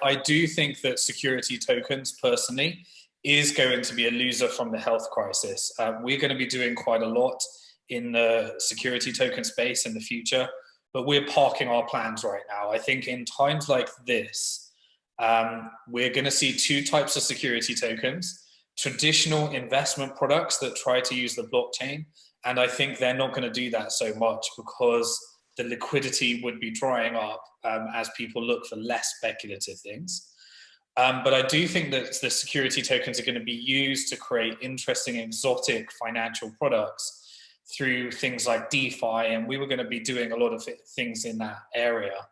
I do think that security tokens, personally, is going to be a loser from the health crisis. We're going to be doing quite a lot in the security token space in the future, but we're parking our plans right now. I think in times like this, we're going to see two types of security tokens: traditional investment products that try to use the blockchain. And I think they're not going to do that so much because the liquidity would be drying up as people look for less speculative things. But I do think that the security tokens are going to be used to create interesting exotic financial products through things like DeFi, and we were going to be doing a lot of things in that area.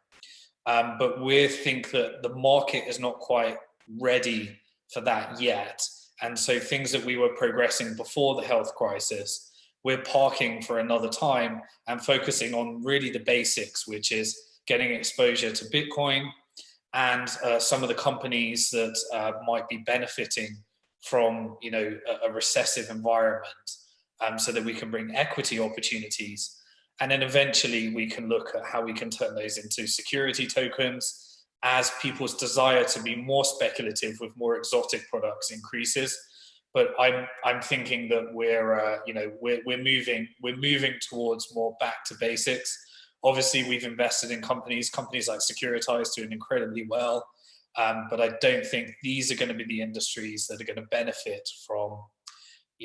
But we think that the market is not quite ready for that yet. And so things that we were progressing before the health crisis, we're parking for another time and focusing on really the basics, which is getting exposure to Bitcoin and some of the companies that might be benefiting from, you know, a recessive environment, so that we can bring equity opportunities. And then eventually we can look at how we can turn those into security tokens as people's desire to be more speculative with more exotic products increases. But I'm thinking that we're moving towards more back to basics. Obviously, we've invested in companies like Securitize doing incredibly well, but I don't think these are going to be the industries that are going to benefit from,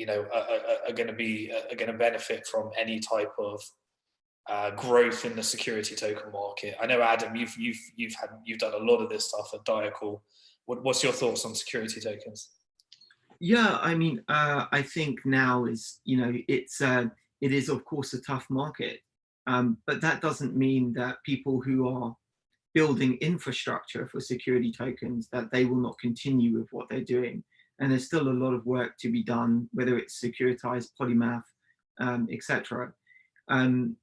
are going to benefit from any type of growth in the security token market. I know, Adam, you've done a lot of this stuff at Diacle. What's your thoughts on security tokens? Yeah, I mean, I think now is, it is of course a tough market, but that doesn't mean that people who are building infrastructure for security tokens, that they will not continue with what they're doing. And there's still a lot of work to be done, whether it's Securitize, Polymath, etc. And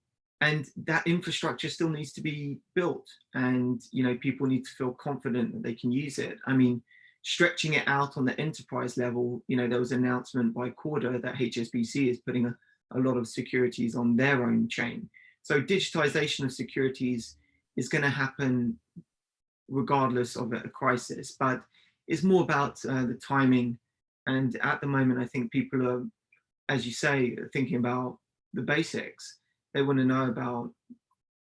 that infrastructure still needs to be built, and people need to feel confident that they can use it. I mean, stretching it out on the enterprise level, there was an announcement by Corda that HSBC is putting a lot of securities on their own chain. So digitization of securities is going to happen regardless of a crisis, but it's more about the timing. And at the moment, I think people are, as you say, thinking about the basics. They want to know about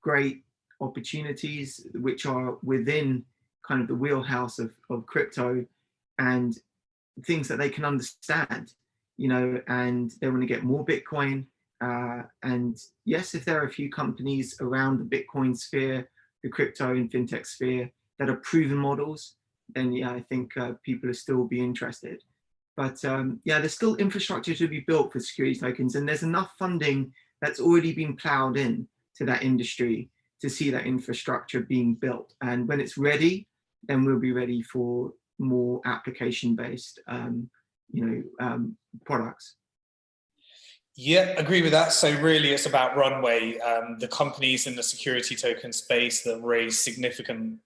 great opportunities which are within kind of the wheelhouse of crypto, and things that they can understand, and they want to get more Bitcoin. And yes, if there are a few companies around the Bitcoin sphere, the crypto and fintech sphere, that are proven models, then yeah, I think people will still be interested. But yeah, there's still infrastructure to be built for security tokens, and there's enough funding that's already been plowed in to that industry to see that infrastructure being built. And when it's ready, then we'll be ready for more application-based, products. Yeah, agree with that. So really it's about runway. The companies in the security token space that raised significant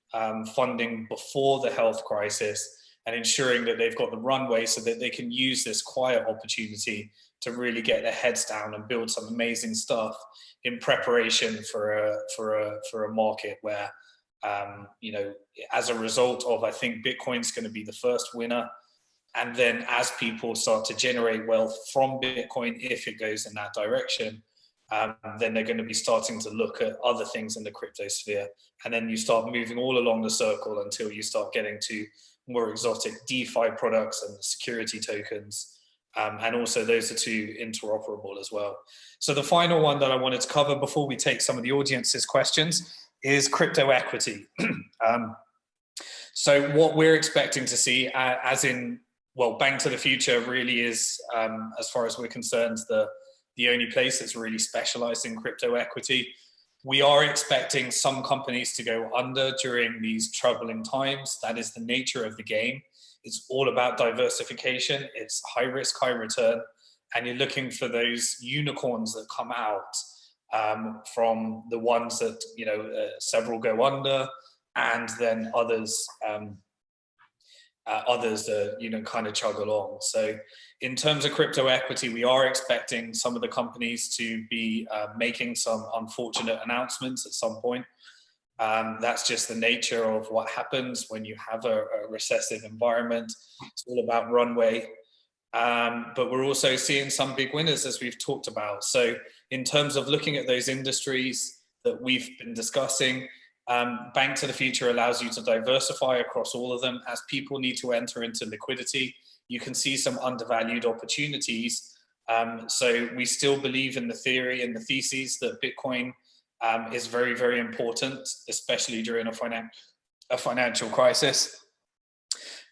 funding before the health crisis, and ensuring that they've got the runway so that they can use this quiet opportunity to really get their heads down and build some amazing stuff in preparation for a market where, as a result of, I think Bitcoin's going to be the first winner. And then as people start to generate wealth from Bitcoin, if it goes in that direction, then they're going to be starting to look at other things in the crypto sphere. And then you start moving all along the circle until you start getting to more exotic DeFi products and security tokens. And also those are two interoperable as well. So the final one that I wanted to cover before we take some of the audience's questions is crypto equity. So what we're expecting to see, as in, well, Bank to the Future really is, as far as we're concerned, the only place that's really specialized in crypto equity. We are expecting some companies to go under during these troubling times. That is the nature of the game. It's all about diversification. It's high risk, high return. And you're looking for those unicorns that come out from the ones that, several go under, and then others kind of chug along. So in terms of crypto equity, we are expecting some of the companies to be making some unfortunate announcements at some point. That's just the nature of what happens when you have a recessive environment. It's all about runway. But we're also seeing some big winners, as we've talked about. So in terms of looking at those industries that we've been discussing, Bank to the Future allows you to diversify across all of them. As people need to enter into liquidity, you can see some undervalued opportunities. So we still believe in the theory and the theses that Bitcoin is very, very important, especially during a financial crisis.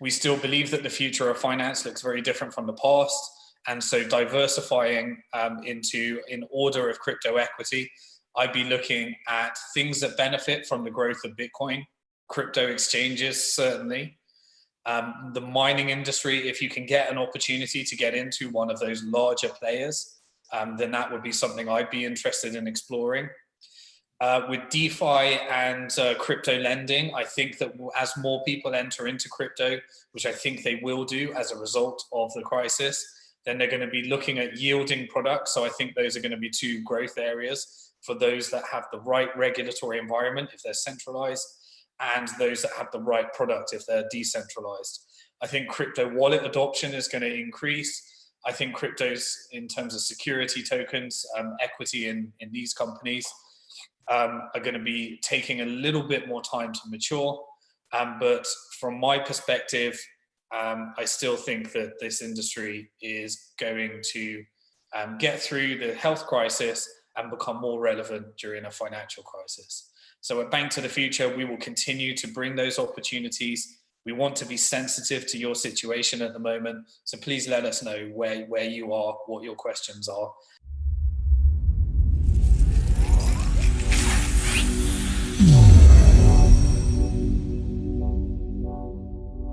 We still believe that the future of finance looks very different from the past. And so diversifying in order of crypto equity, I'd be looking at things that benefit from the growth of Bitcoin, crypto exchanges, certainly. The mining industry, if you can get an opportunity to get into one of those larger players, then that would be something I'd be interested in exploring. With DeFi and crypto lending, I think that as more people enter into crypto, which I think they will do as a result of the crisis, then they're going to be looking at yielding products. So I think those are going to be two growth areas for those that have the right regulatory environment, if they're centralized, and those that have the right product, if they're decentralized. I think crypto wallet adoption is going to increase. I think cryptos, in terms of security tokens, equity in these companies, are going to be taking a little bit more time to mature. But from my perspective, I still think that this industry is going to get through the health crisis and become more relevant during a financial crisis. So at Bank to the Future, we will continue to bring those opportunities. We want to be sensitive to your situation at the moment. So please let us know where you are, what your questions are.